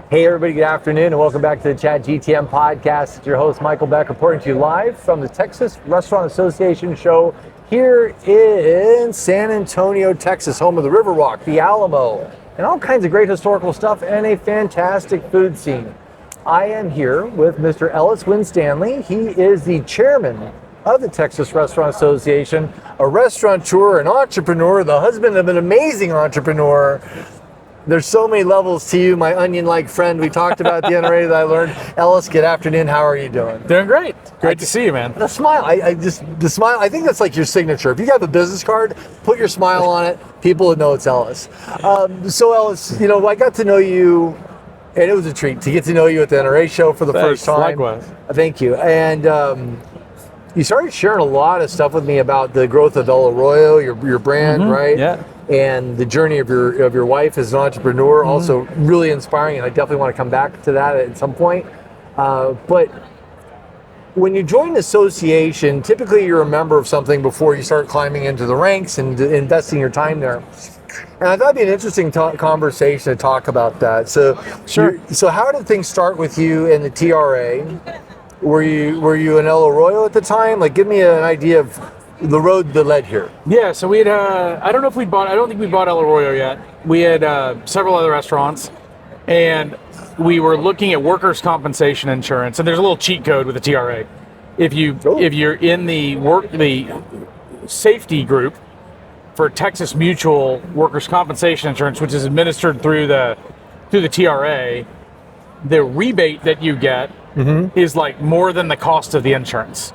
Hey everybody, good afternoon and welcome back to the ChatGTM podcast. It's your host Michael Beck reporting to you live from the Texas Restaurant Association show here in San Antonio, Texas, home of the Riverwalk, the Alamo, and all kinds of great historical stuff and a fantastic food scene. I am here with Mr. Ellis Winstanley. He is the chairman of the Texas Restaurant Association, a restaurateur, an entrepreneur, the husband of an amazing entrepreneur. There's so many levels to you, my onion-like friend. We talked about the NRA that I learned. Ellis, good afternoon. How are you doing? Doing great. Great to see you, man. The smile, the smile, I think that's like your signature. If you have a business card, put your smile on it. People would know it's Ellis. So Ellis, I got to know you, and it was a treat to get to know you at the NRA show for the first time. Likewise. Thank you. And you started sharing a lot of stuff with me about the growth of El Arroyo, your brand, right? Yeah. And the journey of your wife as an entrepreneur, also really inspiring, and I definitely want to come back to that at some point. But when you join an association, typically you're a member of something before you start climbing into the ranks and investing your time there. And I thought it'd be an interesting conversation to talk about that. So, sure. So how did things start with you and the TRA? Were you in El Arroyo at the time? Like, give me an idea of the road that led here. Yeah, so we had, I don't think we bought El Arroyo yet. We had several other restaurants, and we were looking at workers' compensation insurance, and there's a little cheat code with the TRA. If you're in the safety group for Texas Mutual Workers' Compensation Insurance, which is administered through the TRA, the rebate that you get is like more than the cost of the insurance.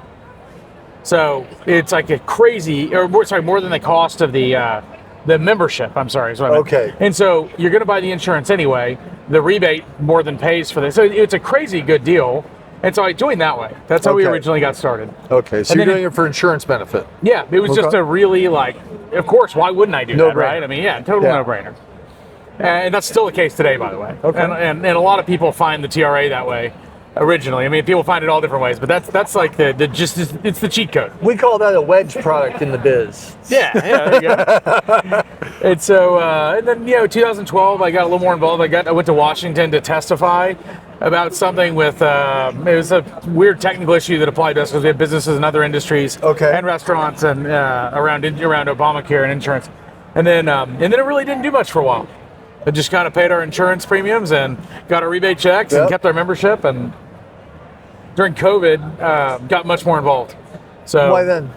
So it's like more than the cost of the membership. I'm sorry. Is what I meant. Okay. And so you're going to buy the insurance anyway. The rebate more than pays for this. So it's a crazy good deal. And so I joined that way. That's how we originally got started. Okay. So you're doing it for insurance benefit. Yeah. It was just a really of course, why wouldn't I do that, right? I mean, total no-brainer. And that's still the case today, by the way. Okay. And a lot of people find the TRA that way. Originally, I mean, people find it all different ways, but that's like it's the cheat code. We call that a wedge product in the biz. Yeah, there you go. And so, and then 2012, I got a little more involved. I went to Washington to testify about something with it was a weird technical issue that applied to us because we have businesses in other industries, and restaurants, and around Obamacare and insurance, and then it really didn't do much for a while. It just kind of paid our insurance premiums and got our rebate checks and kept our membership, and during COVID, got much more involved. So why then?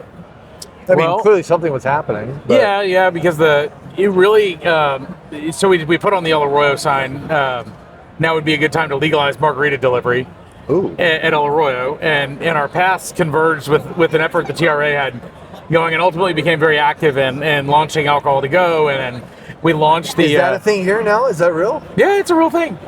I mean, clearly something was happening. But. Yeah, because so we put on the El Arroyo sign. Now would be a good time to legalize margarita delivery at El Arroyo, and our paths converged with an effort the TRA had going, and ultimately became very active in launching alcohol to go, and we launched the. Is that a thing here now? Is that real? Yeah, it's a real thing.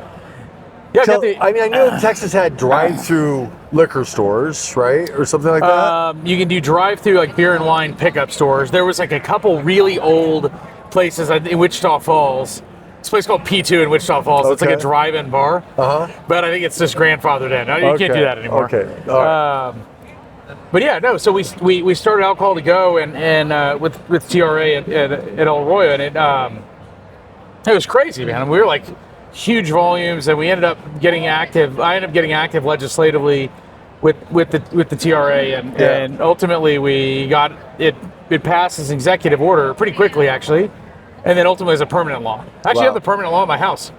Yeah, so, I knew Texas had drive-through liquor stores, right, or something like that. You can do drive-through like beer and wine pickup stores. There was like a couple really old places in Wichita Falls. This place called P2 in Wichita Falls. It's like a drive-in bar. But I think it's just grandfathered in. You can't do that anymore. Okay. All right. But yeah, no. So we started alcohol to go and with TRA at El Arroyo, and it was crazy, man. We were like huge volumes, and we ended up getting active. I ended up getting active legislatively with the TRA, and ultimately we got it passed as an executive order pretty quickly, actually, and then ultimately as a permanent law. I actually have the permanent law in my house.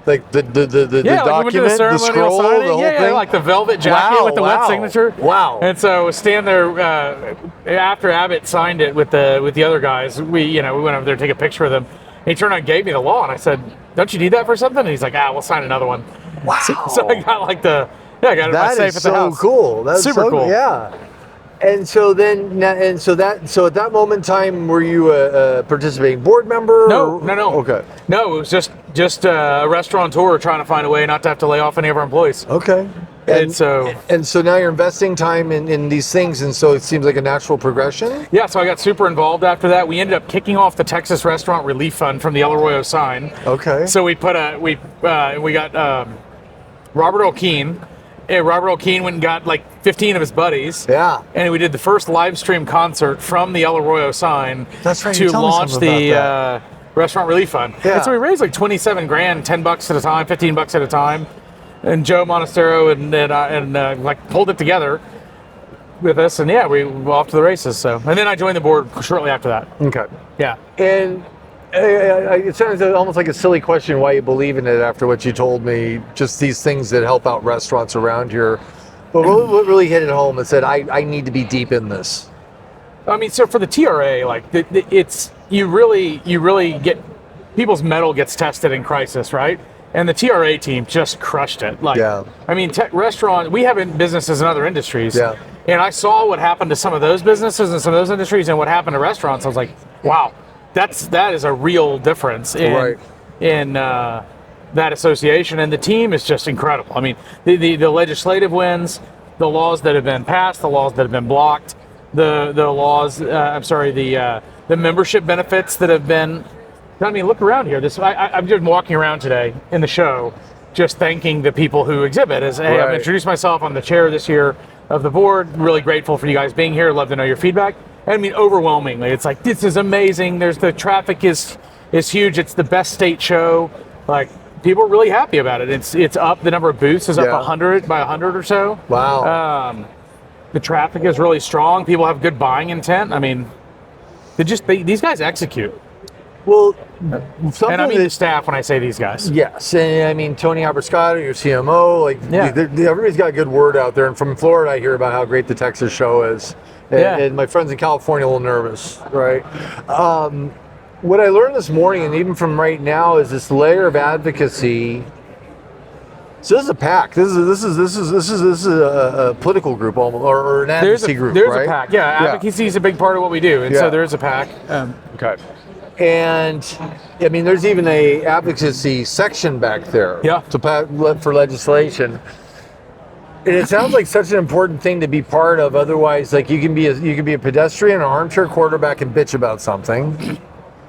Like the document, the scroll, signing, the whole thing? Like the velvet jacket with the wet signature. Wow. And so stand there after Abbott signed it with the other guys. We went over there to take a picture of them. He turned around and gave me the law, and I said, "Don't you need that for something?" And he's like, "We'll sign another one." Wow. So I got I got it in my safe at the house. That is so cool. That's super cool. Yeah. And so at that moment in time, were you a participating board member? No. Okay. No, it was just a restaurateur trying to find a way not to have to lay off any of our employees. Okay. And so now you're investing time in these things, and so it seems like a natural progression. Yeah, so I got super involved after that. We ended up kicking off the Texas Restaurant Relief Fund from the El Arroyo sign. Okay. So we got Robert O'Keen. Robert O'Keen went and got like 15 of his buddies. Yeah. And we did the first live stream concert from the El Arroyo sign. That's right. To launch the restaurant relief fund. Yeah. And so we raised like 27 grand, $10 at a time, $15 at a time. And Joe Monastero and like pulled it together with us. And yeah, we were off to the races. So, and then I joined the board shortly after that. Okay. Yeah. And it sounds almost like a silly question why you believe in it after what you told me, just these things that help out restaurants around here. But what really hit it home and said, I need to be deep in this? I mean, so for the TRA, like it's, you really get, people's mettle gets tested in crisis, right? And the TRA team just crushed it. Like, yeah. I mean, restaurant, we have businesses in other industries. Yeah. And I saw what happened to some of those businesses and some of those industries and what happened to restaurants. I was like, wow, that is a real difference in that association. And the team is just incredible. I mean, the legislative wins, the laws that have been passed, the laws that have been blocked, the laws, the membership benefits that have been, I mean, look around here. I'm just walking around today in the show, just thanking the people who exhibit. Hey, I've introduced myself. I'm the chair this year of the board. Really grateful for you guys being here. Love to know your feedback. I mean, overwhelmingly, it's like, this is amazing. The traffic is huge. It's the best state show. Like, people are really happy about it. It's up. The number of booths is up 100 or so. Wow. The traffic is really strong. People have good buying intent. I mean, these guys execute. Well, and I mean the staff when I say these guys. Yes, and I mean Tony Abrascato, your CMO, like everybody's got a good word out there. And from Florida, I hear about how great the Texas show is. And my friends in California are a little nervous, right? What I learned this morning, and even from right now, is this layer of advocacy. So this is a PAC. This is a political group almost, or an advocacy group, there's right? There's a PAC. Yeah, advocacy is a big part of what we do, and so there is a PAC. Okay. And I mean, there's even a advocacy section back there for legislation. And it sounds like such an important thing to be part of. Otherwise, like you can be a pedestrian, an armchair quarterback, and bitch about something.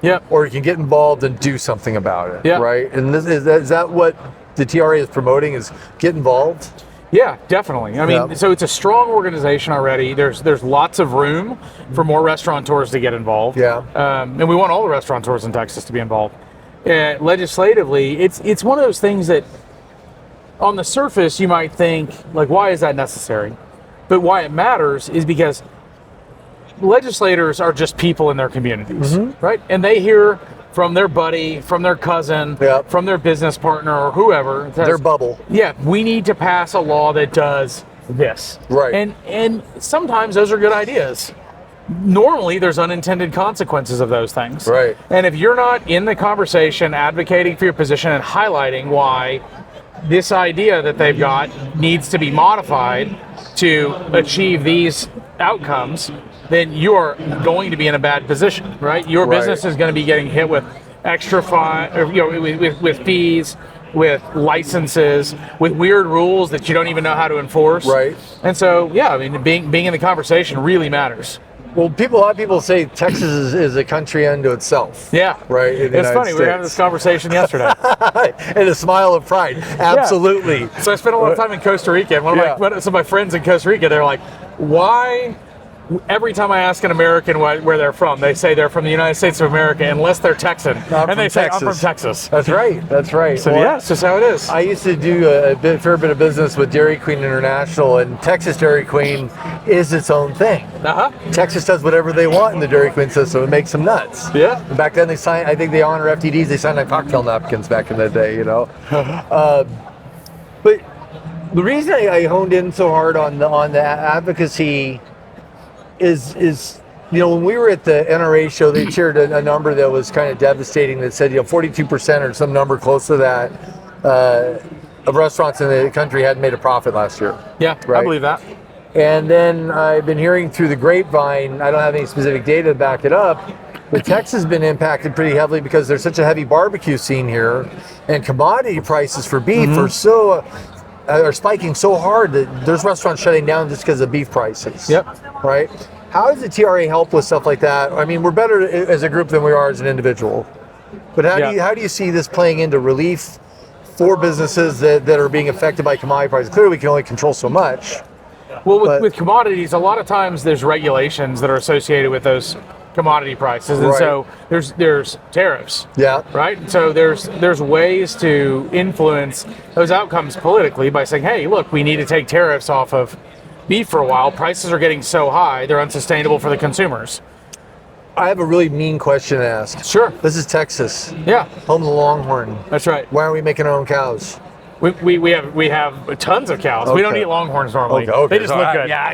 Yeah. Or you can get involved and do something about it. Yeah. Right. And is that what the TRA is promoting? Is get involved? Yeah, definitely. I mean, so it's a strong organization already. There's lots of room for more restaurateurs to get involved. Yeah. And we want all the restaurateurs in Texas to be involved. Legislatively, it's one of those things that on the surface you might think, like, why is that necessary? But why it matters is because legislators are just people in their communities, right? And they hear from their buddy, from their cousin, from their business partner, or whoever. Their bubble. Yeah, we need to pass a law that does this. Right. And sometimes those are good ideas. Normally, there's unintended consequences of those things. Right. And if you're not in the conversation advocating for your position and highlighting why this idea that they've got needs to be modified to achieve these outcomes, then you are going to be in a bad position, right? Your business is going to be getting hit with extra fine, or, with fees, with licenses, with weird rules that you don't even know how to enforce. Right. And so, yeah, I mean, being in the conversation really matters. Well, a lot of people say Texas is a country unto itself. Yeah. Right. It's funny. We were having this conversation yesterday. And a smile of pride. Absolutely. Yeah. So I spent a lot of time in Costa Rica. And some of my friends in Costa Rica, they're like, why? Every time I ask an American where they're from, they say they're from the United States of America, unless they're Texan. And they say, I'm from Texas. That's right. That's right. So it's just how it is. I used to do a fair bit of business with Dairy Queen International, and Texas Dairy Queen is its own thing. Texas does whatever they want in the Dairy Queen system. It makes them nuts. Yeah. Back then, I think they honor FTDs. They signed like cocktail napkins back in the day, you know. But the reason I honed in so hard on the advocacy is when we were at the NRA show, they shared a number that was kind of devastating that said 42% or some number close to that of restaurants in the country hadn't made a profit last year. Yeah, right? I believe that. And then I've been hearing through the grapevine, I don't have any specific data to back it up, but Texas has been impacted pretty heavily because there's such a heavy barbecue scene here, and commodity prices for beef are spiking so hard that there's restaurants shutting down just because of beef prices. Yep. Right? How does the TRA help with stuff like that? I mean, we're better as a group than we are as an individual. But how do you see this playing into relief for businesses that are being affected by commodity prices? Clearly, we can only control so much. Well, with commodities, a lot of times there's regulations that are associated with those commodity prices, and Right. so there's tariffs. Yeah. Right. So there's ways to influence those outcomes politically by saying, hey, look, we need to take tariffs off of beef for a while. Prices are getting so high, they're unsustainable for the consumers. I have a really mean question to ask. Sure. This is Texas, Yeah, home of the Longhorn. that's right. Why aren't we making our own cows? We have tons of cows. We don't Okay. eat longhorns normally. Okay. They just So look I- good. Yeah,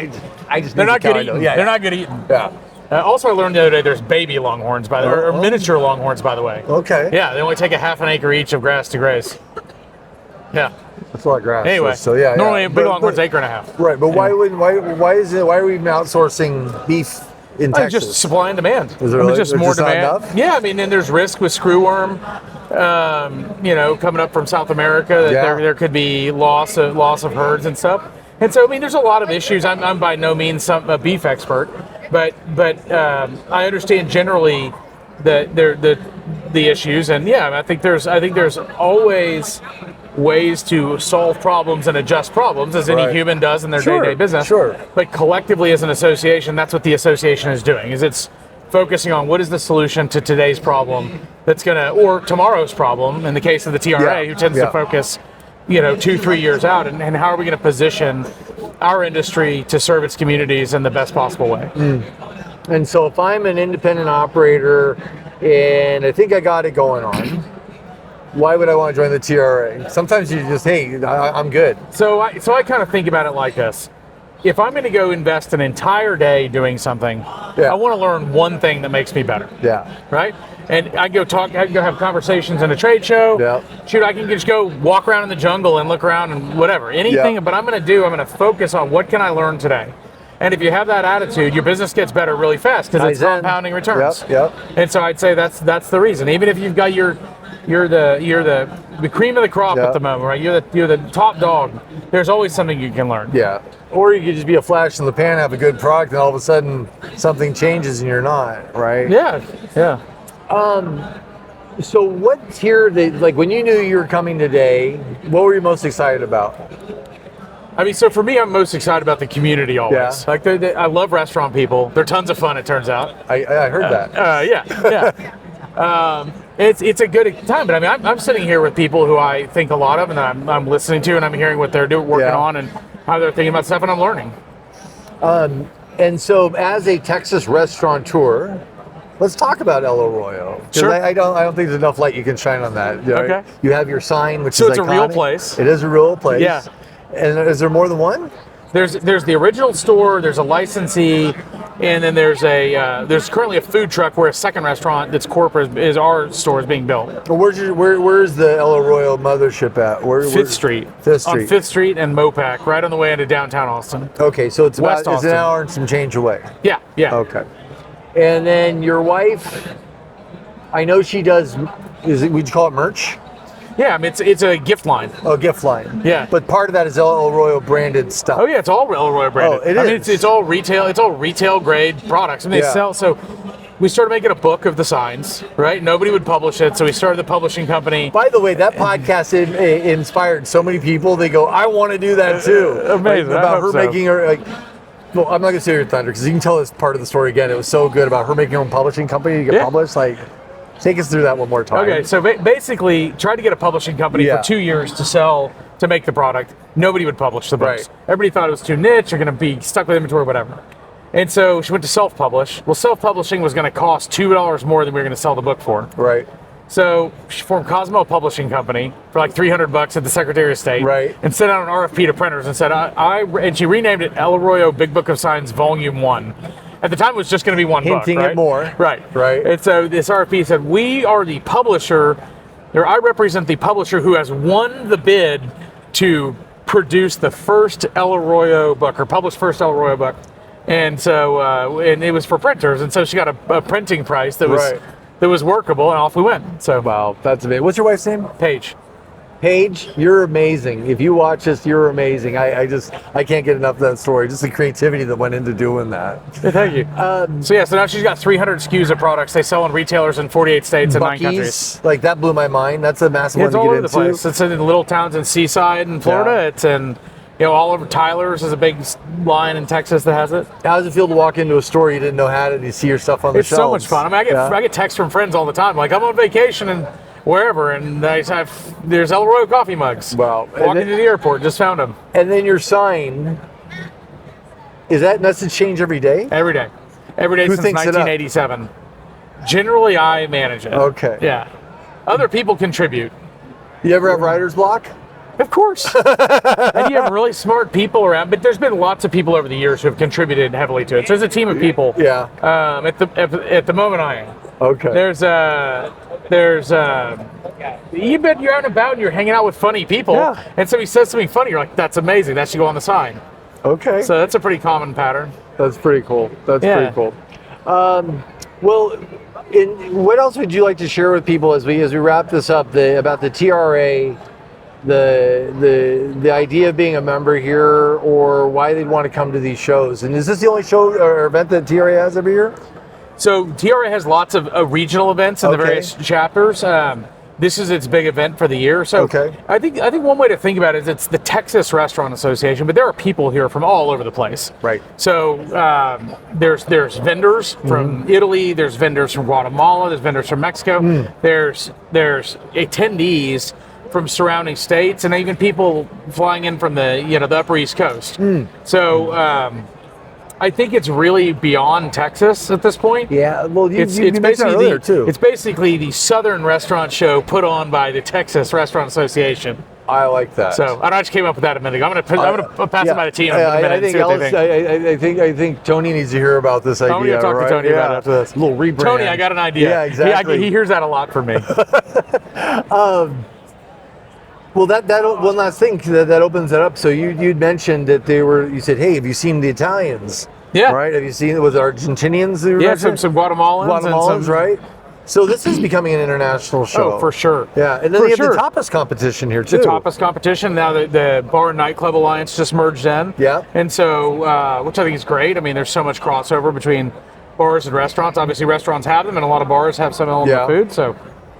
I just They're need not the cow, good I know. eating. Yeah, They're yeah. not good eating. Yeah. Also, I learned the other day there's baby longhorns, by the way, or Oh. miniature longhorns, by the way. Okay. Yeah, they only take a half an acre each of grass to graze. Yeah. That's a lot of grass. Anyway, So yeah. normally yeah. a big longhorn's acre and a half. Right, but why are we even outsourcing beef in Texas? Just supply and demand. Is there really- just there's more just not demand. enough? Yeah, I mean, then there's risk with screwworm. Coming up from South America, that Yeah. there could be loss of herds and stuff. And so, I mean, there's a lot of issues. I'm by no means a beef expert, but I understand generally the issues. And yeah, I think there's always ways to solve problems and adjust problems, as any Right. human does in their Sure, day-to-day business. sure. But collectively, as an association, that's what the association is doing. Is it's focusing on what is the solution to today's problem or tomorrow's problem in the case of the TRA, Yeah, who tends yeah. to focus 2-3 years out, and how are we going to position our industry to serve its communities in the best possible way. And so if I'm an independent operator and I think I got it going on, why would I want to join the TRA? Sometimes you just, hey, I'm good. So I kind of think about it like this. If I'm going to go invest an entire day doing something, Yeah. I want to learn one thing that makes me better. Yeah. Right? And I can go have conversations in a trade show. Yeah. Shoot, I can just go walk around in the jungle and look around and whatever. Anything, Yeah. but I'm going to focus on what can I learn today. And if you have that attitude, your business gets better really fast because it's Kaizen. compounding returns. Yep. And so I'd say that's the reason. Even if you've got you're the cream of the crop Yeah. at the moment, right? You're the top dog. There's always something you can learn. Yeah. Or you could just be a flash in the pan, have a good product, and all of a sudden something changes and you're not, right? Yeah. Yeah. So what tier, like when you knew you were coming today, what were you most excited about? I mean, so for me, I'm most excited about the community always. Yeah. Like, I love restaurant people. They're tons of fun, it turns out. I heard that. Yeah. It's a good time, but I mean, I'm sitting here with people who I think a lot of, and I'm listening to, and I'm hearing what they're working Yeah. on, and how they're thinking about stuff, and I'm learning. And so as a Texas restaurateur, let's talk about El Arroyo. 'Cause Sure. I don't think there's enough light you can shine on that. You know, Okay. You have your sign, which So is it's a real iconic. place. It is a real place. Yeah. And is there more than one? There's the original store. There's a licensee, and then there's currently a food truck where a second restaurant that's corporate is our store is being built. Well, where's the El Arroyo mothership at? Fifth Street. Fifth Street. On Fifth Street and Mopac, right on the way into downtown Austin. Okay, so it's West it's an Austin. hour and some change away. Yeah. Okay. And then your wife, I know she does. Would you call it merch? Yeah, I mean, it's a gift line. Oh, gift line. Yeah. But part of that is El Arroyo branded stuff. Oh yeah, it's all El Arroyo branded. Oh, it I mean, is. it's all retail. It's all retail grade products, and they Yeah. sell. So we started making a book of the signs. Right? Nobody would publish it, so we started the publishing company. By the way, that podcast inspired so many people. They go, I want to do that too. Amazing. Like, I about hope her so. making her like. Well, I'm not gonna steal your thunder because you can tell this part of the story again. It was so good about her making her own publishing company to get Yeah. published. Like, take us through that one more time. Okay, so basically, tried to get a publishing company Yeah. for 2 years to make the product. Nobody would publish the books. Right. Everybody thought it was too niche. You're going to be stuck with inventory, whatever. And so she went to self-publish. Well, self-publishing was going to cost $2 more than we were going to sell the book for. Right. So she formed Cosmo Publishing Company for like $300 at the Secretary of State, Right. and sent out an RFP to printers and said, and she renamed it El Arroyo Big Book of Signs Volume 1. At the time, it was just going to be one book, Hinting right? at more. Right. Right. And so this RFP said, we are the publisher, or I represent the publisher who has won the bid to produce the first El Arroyo book, or publish first El Arroyo book. And so, and it was for printers, and so she got a printing price that was Right. that was workable, and off we went. So, Wow, that's amazing. What's your wife's name? Paige. Paige, you're amazing. If you watch this, you're amazing. I can't get enough of that story. Just the creativity that went into doing that. Yeah, thank you. So now she's got 300 SKUs of products they sell in retailers in 48 states and 9 countries. Buc-ee's, like that blew my mind. That's a massive Yeah, one it's to all get over into. the place. It's in little towns in Seaside in Florida. Yeah. It's in Oliver Tyler's is a big line in Texas that has it. How does it feel to walk into a store you didn't know had it? You see your stuff on the It's shelves. so much fun. I mean, I get texts from friends all the time, like, I'm on vacation and wherever, and there's El Arroyo coffee mugs. Wow. Walking to the airport, just found them. And then your sign, is that message change every day? Every day. Every day Who since thinks it up? 1987. Generally, I manage it. Okay. Yeah. Other people contribute. You ever have writer's block? Of course. And you have really smart people around, but there's been lots of people over the years who have contributed heavily to it. So there's a team of people. Yeah. At the moment, I am. Okay. You bet you're out and about and you're hanging out with funny people, and somebody says something funny, you're like, that's amazing, that should go on the sign. Okay. So that's a pretty common pattern. That's pretty cool. Pretty cool. Well, what else would you like to share with people as we wrap this up? About the TRA, the idea of being a member here, or why they'd want to come to these shows. And is this the only show or event that TRA has every year? So TRA has lots of regional events in the various chapters. This is its big event for the year. So I think one way to think about it is it's the Texas Restaurant Association, but there are people here from all over the place. Right. So there's vendors from Italy, there's vendors from Guatemala, there's vendors from Mexico, there's attendees from surrounding states, and even people flying in from the Upper East Coast. So I think it's really beyond Texas at this point. Yeah, well, you mentioned basically earlier too. It's basically the Southern Restaurant Show put on by the Texas Restaurant Association. I like that. So I just came up with that a minute ago. I'm gonna pass it by the team in a minute I and think see what they think. I think Tony needs to hear about this idea. I'm gonna talk to Tony about it after this. A little rebrand. Tony, I got an idea. Yeah, exactly. He hears that a lot from me. Well, that one last thing that opens it up. So you'd mentioned that you said, hey, have you seen the Italians? Yeah. Right? Have you seen, was it Argentinians? Yeah, some Guatemalans. Guatemalans, right? So this is becoming an international show. Oh, for sure. Yeah, and then you have the tapas competition here too. The tapas competition. Now the Bar and Nightclub Alliance just merged in. Yeah. And so, which I think is great. I mean, there's so much crossover between bars and restaurants. Obviously, restaurants have them, and a lot of bars have some element of food. So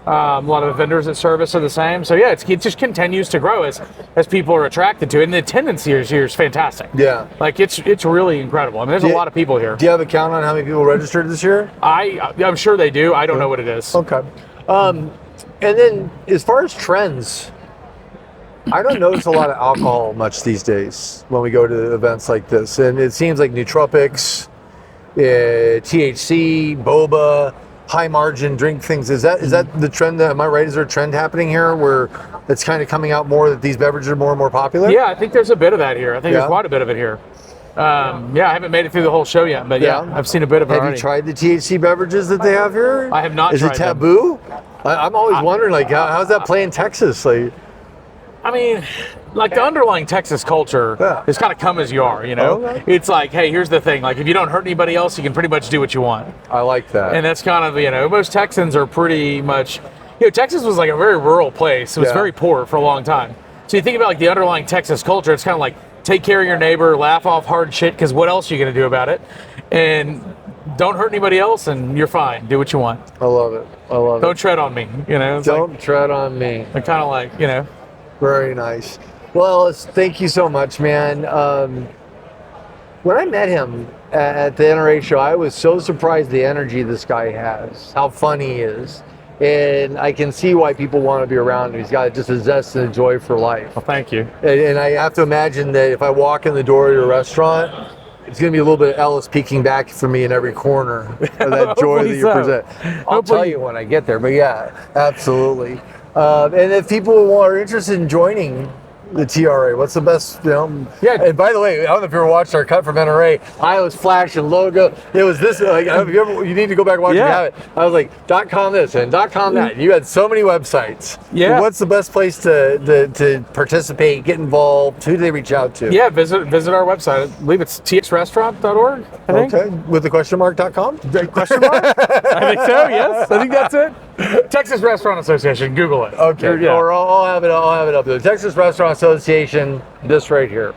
a lot of the vendors that service are the same. So yeah, it just continues to grow as people are attracted to it. And the attendance here is fantastic. Yeah. Like it's really incredible. I mean, there's a lot of people here. Do you have a count on how many people registered this year? I'm sure they do. I don't know what it is. Okay. And then as far as trends, I don't notice a lot of alcohol much these days when we go to events like this. And it seems like nootropics, THC, boba, high margin drink things. Is that the trend? Am I right? Is there a trend happening here where it's kind of coming out more that these beverages are more and more popular? Yeah, I think there's a bit of that here. I think there's quite a bit of it here. I haven't made it through the whole show yet, but I've seen a bit of it. Have you tried the THC beverages that they have here? I have not tried them. Is it taboo? I'm always wondering, like, how's that play in Texas? Like, I mean, like the underlying Texas culture is kind of come as you are, you know? Okay. It's like, hey, here's the thing. Like, if you don't hurt anybody else, you can pretty much do what you want. I like that. And that's kind of, most Texans are pretty much, Texas was like a very rural place. It was very poor for a long time. So you think about like the underlying Texas culture, it's kind of like take care of your neighbor, laugh off hard shit, because what else are you going to do about it? And don't hurt anybody else, and you're fine. Do what you want. I love it. Don't tread on me, Don't tread on me. They're kind of like, Very nice. Well, thank you so much, man. When I met him at the NRA show, I was so surprised the energy this guy has, how fun he is. And I can see why people want to be around him. He's got just a zest and a joy for life. Well, thank you. And I have to imagine that if I walk in the door of your restaurant, it's going to be a little bit of Ellis peeking back for me in every corner of that joy that you present. I'll tell you when I get there, but yeah, absolutely. And if people are interested in joining the TRA, what's the best, And by the way, I don't know if you ever watched our cut from NRA, I was flashing logo. It was this, like, you need to go back and watch it if you have it. I was like, .com this and .com that. You had so many websites. Yeah. What's the best place to participate, get involved? Who do they reach out to? Yeah, visit our website. I believe it's txrestaurant.org, I think. Okay, with the question mark.com? Question mark? I think so, yes. I think that's it. Texas Restaurant Association, Google it. Okay, or I'll have it up there. Texas Restaurant Association, this right here.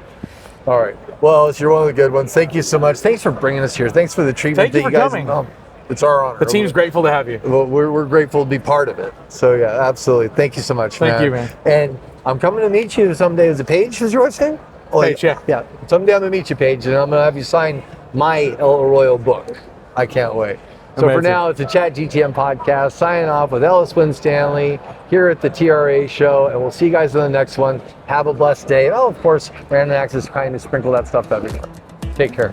All right. Well, you're one of the good ones. Thank you so much. Thanks for bringing us here. Thanks for the treatment. Thank you for coming. It's our honor. The team's grateful to have you. Well, we're grateful to be part of it. So yeah, absolutely. Thank you so much, man. Thank you, man. And I'm coming to meet you someday. Is it Paige? Is your wife's name? page. Yeah. Yeah. Someday I'm gonna meet you, Paige, and I'm gonna have you sign my El Arroyo book. I can't wait. So for Amazing. now, it's a ChatGTM podcast. Signing off with Ellis Winstanley here at the TRA show, and we'll see you guys in the next one. Have a blessed day. Oh, of course, random access, kindness, sprinkle that stuff everywhere. Take care.